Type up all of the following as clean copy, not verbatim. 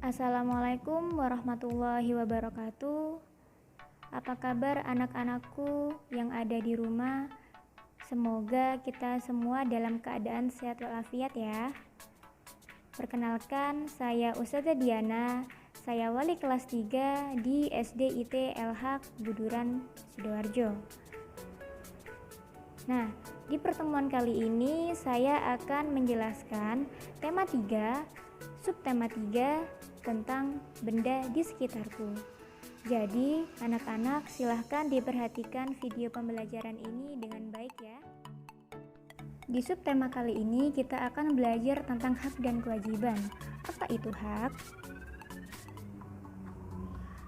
Assalamualaikum warahmatullahi wabarakatuh. Apa kabar anak-anakku yang ada di rumah? Semoga kita semua dalam keadaan sehat walafiat ya. Perkenalkan, saya Ustazah Diana. Saya wali kelas 3 di SDIT El-Haq Buduran, Sidoarjo. Nah, di pertemuan kali ini saya akan menjelaskan tema 3, subtema 3 tentang benda di sekitarku. Jadi, anak-anak silahkan diperhatikan video pembelajaran ini dengan baik ya. Di subtema kali ini kita akan belajar tentang hak dan kewajiban. Apa itu hak?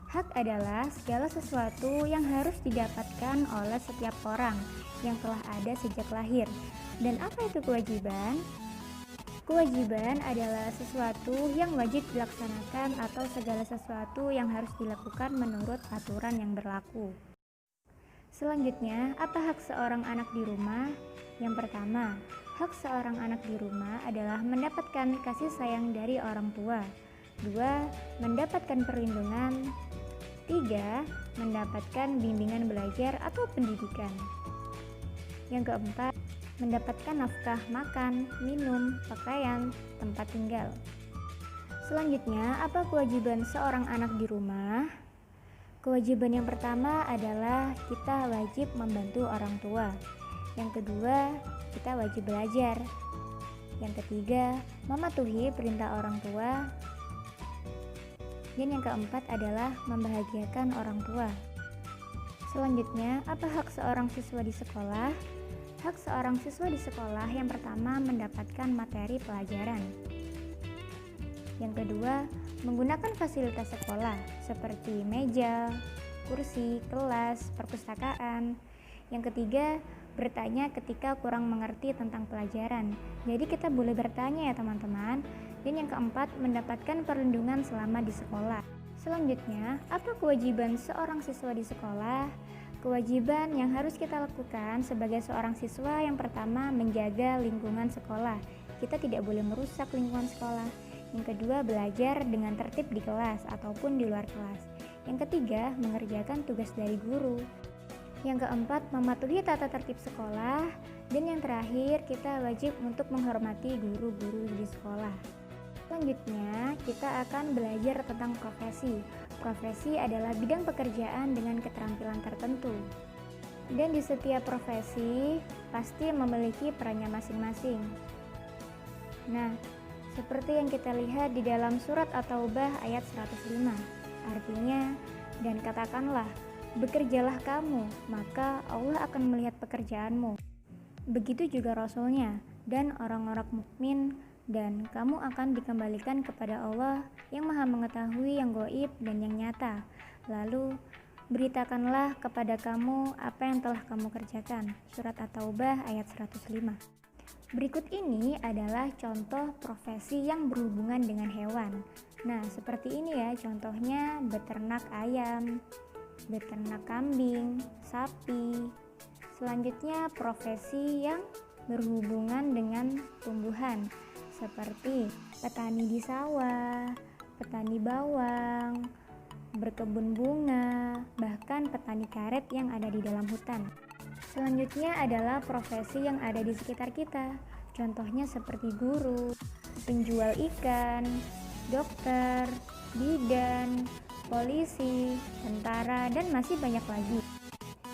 Hak adalah segala sesuatu yang harus didapatkan oleh setiap orang yang telah ada sejak lahir. Dan apa itu kewajiban? Kewajiban adalah sesuatu yang wajib dilaksanakan atau segala sesuatu yang harus dilakukan menurut aturan yang berlaku. Selanjutnya, apa hak seorang anak di rumah? Yang pertama, hak seorang anak di rumah adalah mendapatkan kasih sayang dari orang tua. 2. Mendapatkan perlindungan. 3. Mendapatkan bimbingan belajar atau pendidikan. Yang keempat, mendapatkan nafkah makan, minum, pakaian, tempat tinggal. Selanjutnya, apa kewajiban seorang anak di rumah? Kewajiban yang pertama adalah kita wajib membantu orang tua. Yang kedua, kita wajib belajar. Yang ketiga, mematuhi perintah orang tua. Dan yang keempat adalah membahagiakan orang tua. Selanjutnya, apa hak seorang siswa di sekolah? Hak seorang siswa di sekolah yang pertama mendapatkan materi pelajaran. Yang kedua, menggunakan fasilitas sekolah seperti meja, kursi, kelas, perpustakaan. Yang ketiga, bertanya ketika kurang mengerti tentang pelajaran. Jadi kita boleh bertanya ya teman-teman. Dan yang keempat, mendapatkan perlindungan selama di sekolah. Selanjutnya, apa kewajiban seorang siswa di sekolah? Kewajiban yang harus kita lakukan sebagai seorang siswa yang pertama menjaga lingkungan sekolah. Kita tidak boleh merusak lingkungan sekolah. Yang kedua, belajar dengan tertib di kelas ataupun di luar kelas. Yang ketiga, mengerjakan tugas dari guru. Yang keempat, mematuhi tata tertib sekolah. Dan yang terakhir, kita wajib untuk menghormati guru-guru di sekolah. Selanjutnya, kita akan belajar tentang profesi. Profesi adalah bidang pekerjaan dengan keterampilan tertentu. Dan di setiap profesi pasti memiliki perannya masing-masing. Nah, seperti yang kita lihat di dalam surat At-Taubah ayat 105. Artinya, dan katakanlah, bekerjalah kamu, maka Allah akan melihat pekerjaanmu. Begitu juga Rasulnya dan orang-orang mukmin, dan kamu akan dikembalikan kepada Allah yang maha mengetahui yang gaib dan yang nyata. Lalu beritakanlah kepada kamu apa yang telah kamu kerjakan. Surat At-Taubah ayat 105. Berikut ini adalah contoh profesi yang berhubungan dengan hewan. Nah, seperti ini ya contohnya: beternak ayam, beternak kambing, sapi. Selanjutnya profesi yang berhubungan dengan tumbuhan seperti petani di sawah, petani bawang, berkebun bunga, bahkan petani karet yang ada di dalam hutan. Selanjutnya adalah profesi yang ada di sekitar kita. Contohnya seperti guru, penjual ikan, dokter, bidan, polisi, tentara, dan masih banyak lagi.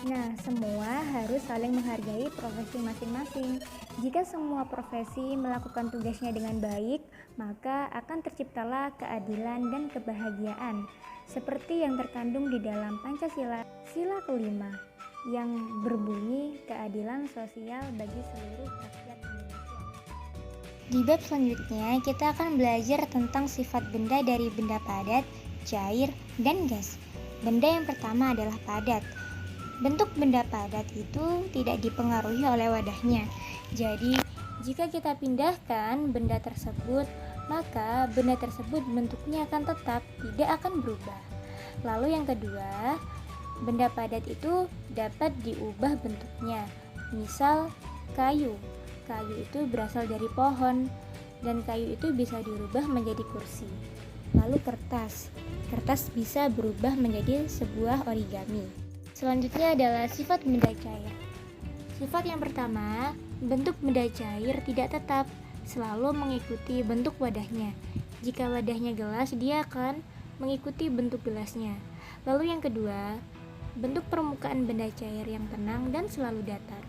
Nah, semua harus saling menghargai profesi masing-masing. Jika semua profesi melakukan tugasnya dengan baik, maka akan terciptalah keadilan dan kebahagiaan, seperti yang terkandung di dalam Pancasila, sila kelima, yang berbunyi keadilan sosial bagi seluruh rakyat Indonesia. Di bab selanjutnya, kita akan belajar tentang sifat benda dari benda padat, cair, dan gas. Benda yang pertama adalah padat. Bentuk benda padat itu tidak dipengaruhi oleh wadahnya. Jadi, jika kita pindahkan benda tersebut, maka benda tersebut bentuknya akan tetap, tidak akan berubah. Lalu yang kedua, benda padat itu dapat diubah bentuknya. Misal, kayu. Kayu itu berasal dari pohon, dan kayu itu bisa dirubah menjadi kursi. Lalu kertas. Kertas bisa berubah menjadi sebuah origami. Selanjutnya adalah sifat benda cair. Sifat yang pertama, bentuk benda cair tidak tetap, selalu mengikuti bentuk wadahnya. Jika wadahnya gelas, dia akan mengikuti bentuk gelasnya. Lalu yang kedua, bentuk permukaan benda cair yang tenang dan selalu datar.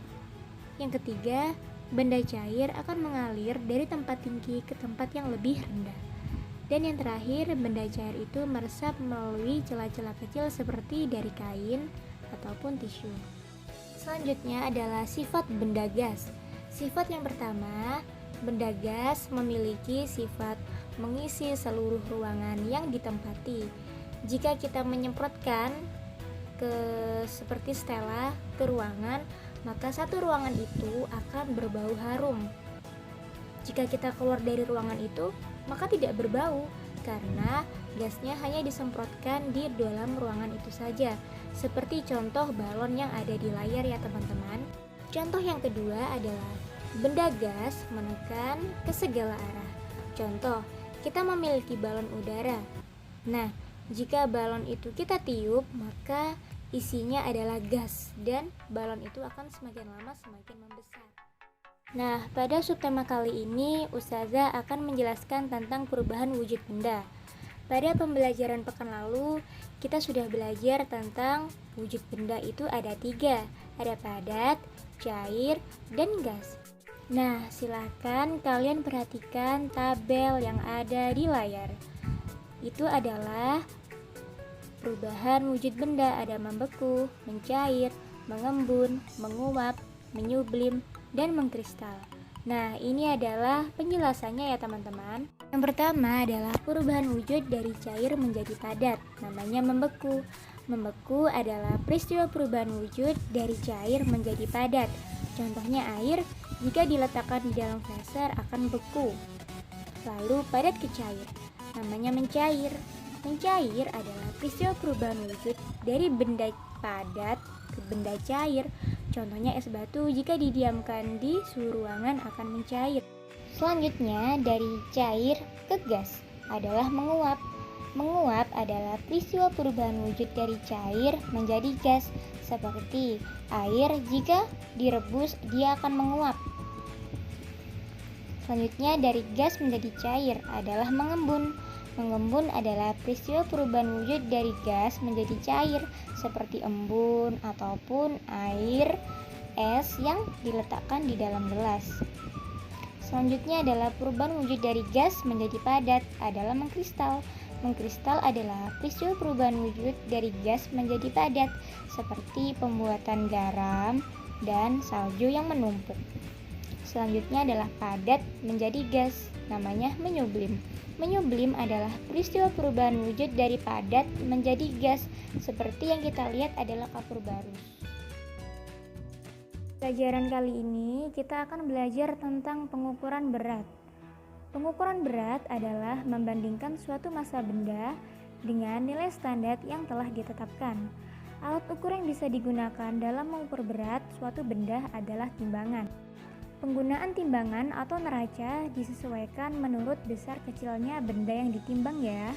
Yang ketiga, benda cair akan mengalir dari tempat tinggi ke tempat yang lebih rendah. Dan yang terakhir, benda cair itu meresap melalui celah-celah kecil seperti dari kain ataupun tisu. Selanjutnya adalah sifat benda gas. Sifat yang pertama, benda gas memiliki sifat mengisi seluruh ruangan yang ditempati. Jika kita menyemprotkan seperti stella ke ruangan, maka satu ruangan itu akan berbau harum. Jika kita keluar dari ruangan itu, maka tidak berbau karena gasnya hanya disemprotkan di dalam ruangan itu saja. Seperti contoh balon yang ada di layar ya teman-teman. Contoh yang kedua adalah benda gas menekan ke segala arah. Contoh, kita memiliki balon udara. Nah, jika balon itu kita tiup, maka isinya adalah gas dan balon itu akan semakin lama semakin membesar. Nah, pada subtema kali ini Ustazah akan menjelaskan tentang perubahan wujud benda. Pada pembelajaran pekan lalu, kita sudah belajar tentang wujud benda itu ada 3, ada padat, cair, dan gas. Nah, silakan kalian perhatikan tabel yang ada di layar. Itu adalah perubahan wujud benda, ada membeku, mencair, mengembun, menguap, menyublim, dan mengkristal. Nah, ini adalah penjelasannya ya teman-teman. Yang pertama adalah perubahan wujud dari cair menjadi padat, namanya membeku. Membeku adalah peristiwa perubahan wujud dari cair menjadi padat. Contohnya air, jika diletakkan di dalam freezer akan beku. Lalu padat ke cair, namanya mencair. Mencair adalah peristiwa perubahan wujud dari benda padat ke benda cair. Contohnya es batu, jika didiamkan di suhu ruangan akan mencair. Selanjutnya dari cair ke gas adalah menguap. Menguap adalah peristiwa perubahan wujud dari cair menjadi gas. Seperti air, jika direbus dia akan menguap. Selanjutnya dari gas menjadi cair adalah mengembun. Mengembun adalah peristiwa perubahan wujud dari gas menjadi cair, seperti embun ataupun air, es yang diletakkan di dalam gelas. Selanjutnya adalah perubahan wujud dari gas menjadi padat adalah mengkristal. Mengkristal adalah peristiwa perubahan wujud dari gas menjadi padat, seperti pembuatan garam dan salju yang menumpuk. Selanjutnya adalah padat menjadi gas, namanya menyublim. Menyublim adalah peristiwa perubahan wujud dari padat menjadi gas, seperti yang kita lihat adalah kapur barus. Pelajaran kali ini kita akan belajar tentang pengukuran berat. Pengukuran berat adalah membandingkan suatu massa benda dengan nilai standar yang telah ditetapkan. Alat ukur yang bisa digunakan dalam mengukur berat suatu benda adalah timbangan. Penggunaan timbangan atau neraca disesuaikan menurut besar kecilnya benda yang ditimbang ya.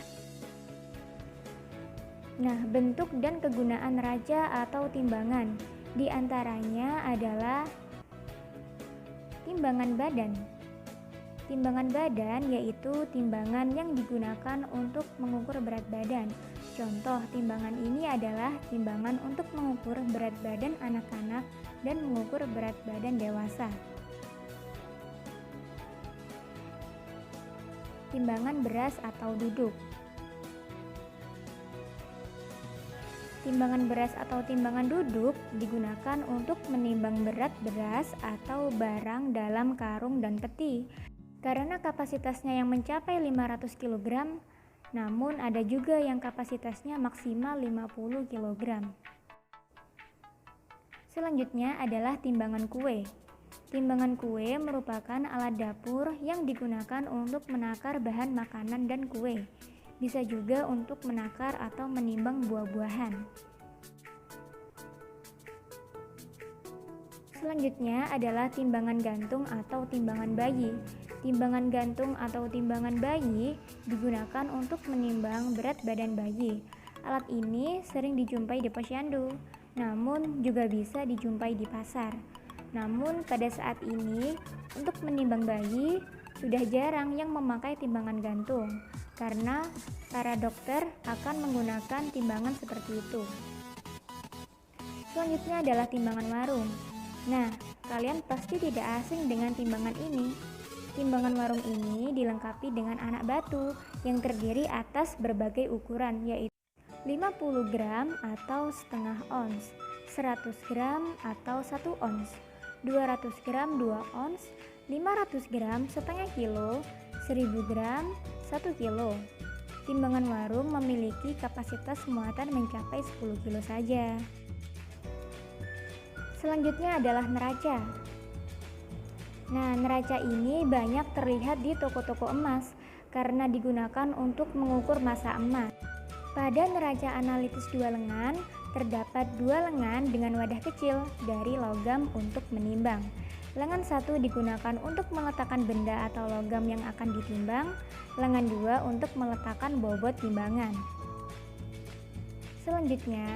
Nah, bentuk dan kegunaan neraca atau timbangan di antaranya adalah timbangan badan. Timbangan badan yaitu timbangan yang digunakan untuk mengukur berat badan. Contoh timbangan ini adalah timbangan untuk mengukur berat badan anak-anak dan mengukur berat badan dewasa. Timbangan beras atau duduk. Timbangan beras atau timbangan duduk digunakan untuk menimbang berat beras atau barang dalam karung dan peti. Karena kapasitasnya yang mencapai 500 kg, namun ada juga yang kapasitasnya maksimal 50 kg. Selanjutnya adalah timbangan kue. Timbangan kue merupakan alat dapur yang digunakan untuk menakar bahan makanan dan kue. Bisa juga untuk menakar atau menimbang buah-buahan. Selanjutnya adalah timbangan gantung atau timbangan bayi. Timbangan gantung atau timbangan bayi digunakan untuk menimbang berat badan bayi. Alat ini sering dijumpai di posyandu, namun juga bisa dijumpai di pasar. Namun pada saat ini, untuk menimbang bayi sudah jarang yang memakai timbangan gantung, karena para dokter akan menggunakan timbangan seperti itu. Selanjutnya adalah timbangan warung. Nah, kalian pasti tidak asing dengan timbangan ini. Timbangan warung ini dilengkapi dengan anak batu yang terdiri atas berbagai ukuran, yaitu 50 gram atau setengah ons, 100 gram atau 1 ons, 200 gram 2 ons, 500 gram setengah kilo, 1000 gram 1 kilo. Timbangan warung memiliki kapasitas muatan mencapai 10 kilo saja. Selanjutnya adalah neraca. Nah, neraca ini banyak terlihat di toko-toko emas karena digunakan untuk mengukur massa emas. Pada neraca analitis 2 lengan, terdapat 2 lengan dengan wadah kecil dari logam untuk menimbang. Lengan 1 digunakan untuk meletakkan benda atau logam yang akan ditimbang, lengan 2 untuk meletakkan bobot timbangan. Selanjutnya,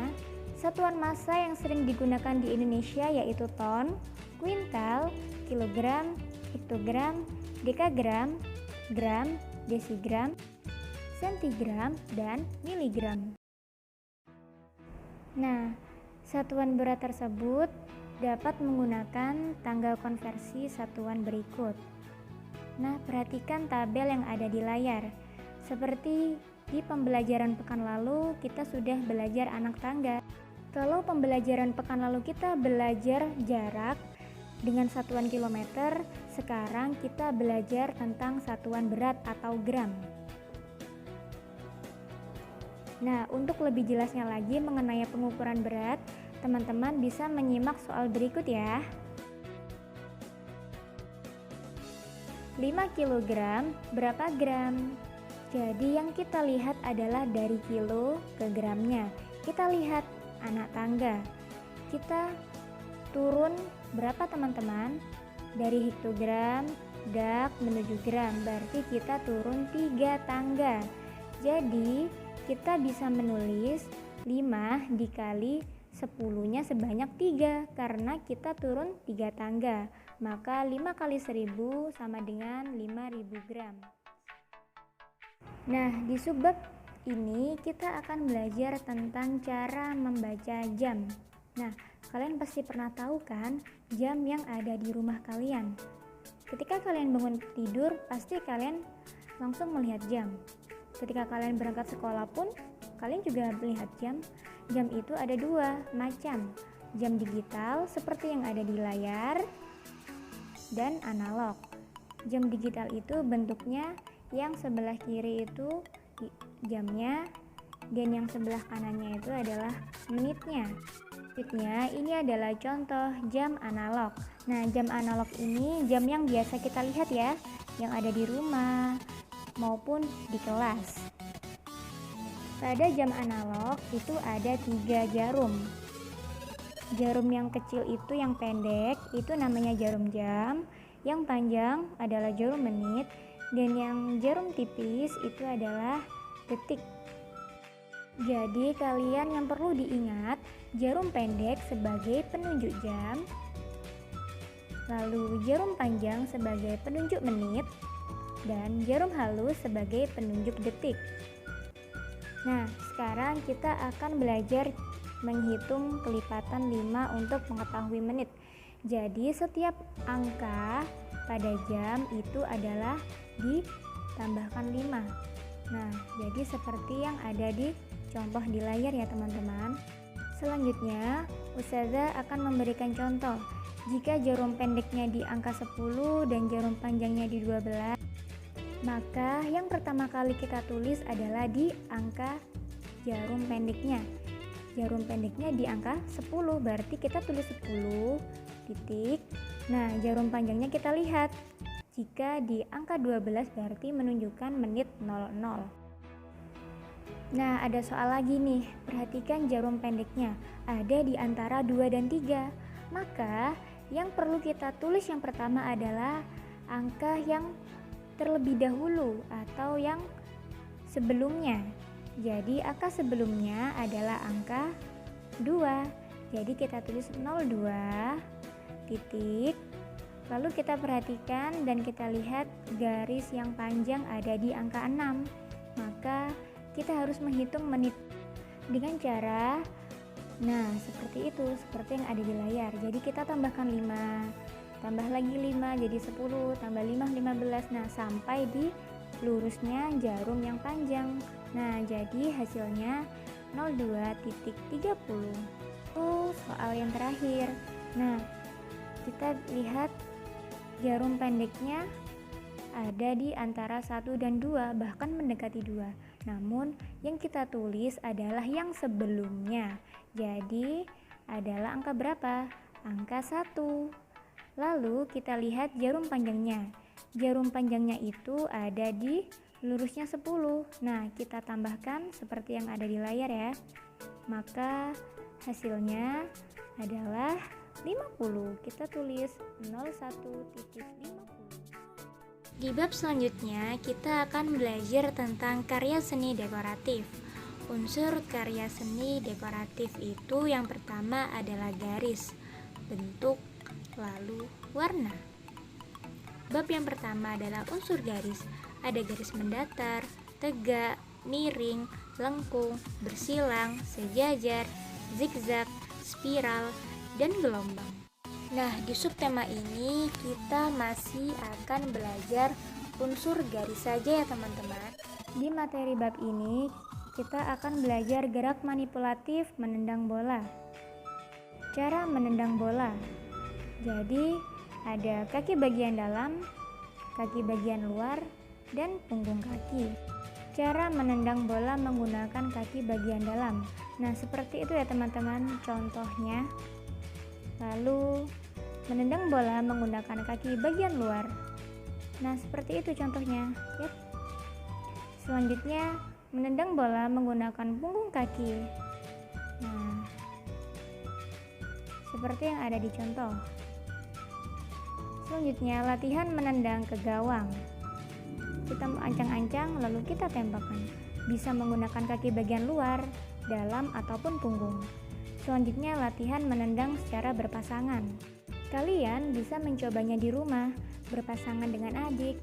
satuan massa yang sering digunakan di Indonesia yaitu ton, kuintal, kilogram, hektogram, dekagram, gram, desigram, sentigram, dan miligram. Nah, satuan berat tersebut dapat menggunakan tanggal konversi satuan berikut. Nah, perhatikan tabel yang ada di layar. Seperti di pembelajaran pekan lalu, kita sudah belajar anak tangga. Kalau pembelajaran pekan lalu kita belajar jarak dengan satuan kilometer, sekarang kita belajar tentang satuan berat atau gram. Nah, untuk lebih jelasnya lagi mengenai pengukuran berat, teman-teman bisa menyimak soal berikut ya. 5 kg berapa gram? Jadi yang kita lihat adalah dari kilo ke gramnya. Kita lihat anak tangga. Kita turun berapa teman-teman? Dari hektogram, dak menuju gram. Berarti kita turun 3 tangga. Jadi kita bisa menulis 5 dikali 10-nya sebanyak 3 karena kita turun 3 tangga. Maka 5 kali 1000 sama dengan 5000 gram. Nah, di subbab ini kita akan belajar tentang cara membaca jam. Nah, kalian pasti pernah tahu kan jam yang ada di rumah kalian. Ketika kalian bangun tidur, pasti kalian langsung melihat jam. Ketika kalian berangkat sekolah pun, kalian juga melihat jam. Jam itu ada 2 macam. Jam digital seperti yang ada di layar dan analog. Jam digital itu bentuknya yang sebelah kiri itu jamnya dan yang sebelah kanannya itu adalah menitnya. Selanjutnya ini adalah contoh jam analog. Nah, jam analog ini jam yang biasa kita lihat ya, yang ada di rumah maupun di kelas. Pada jam analog itu ada 3 jarum. Jarum yang kecil itu yang pendek, itu namanya jarum jam. Yang panjang adalah jarum menit, dan yang jarum tipis itu adalah detik. Jadi kalian yang perlu diingat, jarum pendek sebagai penunjuk jam, lalu jarum panjang sebagai penunjuk menit, dan jarum halus sebagai penunjuk detik. Nah, sekarang kita akan belajar menghitung kelipatan 5 untuk mengetahui menit. Jadi setiap angka pada jam itu adalah ditambahkan 5. Nah, jadi seperti yang ada di contoh di layar ya teman-teman. Selanjutnya, Ustazah akan memberikan contoh. Jika jarum pendeknya di angka 10 dan jarum panjangnya di 12, maka yang pertama kali kita tulis adalah di angka jarum pendeknya. Jarum pendeknya di angka 10, berarti kita tulis 10 titik. Nah, jarum panjangnya kita lihat. Jika di angka 12 berarti menunjukkan menit 00. Nah, ada soal lagi nih. Perhatikan jarum pendeknya ada di antara 2 dan 3. Maka yang perlu kita tulis yang pertama adalah angka yang terlebih dahulu atau yang sebelumnya. Jadi angka sebelumnya adalah angka 2. Jadi kita tulis 02 titik. Lalu kita perhatikan dan kita lihat garis yang panjang ada di angka 6. Maka kita harus menghitung menit dengan cara seperti itu, seperti yang ada di layar. Jadi kita tambahkan 5, tambah lagi 5 jadi 10, tambah 5 15. Nah, sampai di lurusnya jarum yang panjang. Nah, jadi hasilnya 02.30. Soal yang terakhir. Nah, kita lihat jarum pendeknya ada di antara 1 dan 2, bahkan mendekati 2. Namun yang kita tulis adalah yang sebelumnya. Jadi adalah angka berapa? Angka 1. Lalu kita lihat jarum panjangnya. Jarum panjangnya itu ada di lurusnya 10. Nah, kita tambahkan seperti yang ada di layar ya. Maka hasilnya adalah 50. Kita tulis 01.50. Di bab selanjutnya, kita akan belajar tentang karya seni dekoratif. Unsur karya seni dekoratif itu yang pertama adalah garis, bentuk, lalu warna. Bab yang pertama adalah unsur garis. Ada garis mendatar, tegak, miring, lengkung, bersilang, sejajar, zigzag, spiral, dan gelombang. Nah, di subtema ini kita masih akan belajar unsur garis saja ya teman-teman. Di materi bab ini kita akan belajar gerak manipulatif menendang bola. Cara menendang bola. Jadi ada kaki bagian dalam, kaki bagian luar, dan punggung kaki. Cara menendang bola menggunakan kaki bagian dalam. Nah, seperti itu ya teman-teman contohnya. Lalu menendang bola menggunakan kaki bagian luar. Nah, seperti itu contohnya. Yap. Selanjutnya, menendang bola menggunakan punggung kaki. Nah, seperti yang ada di contoh. Selanjutnya, latihan menendang ke gawang. Kita ancang-ancang lalu kita tempakkan. Bisa menggunakan kaki bagian luar, dalam ataupun punggung. Selanjutnya, latihan menendang secara berpasangan. Kalian bisa mencobanya di rumah, berpasangan dengan adik,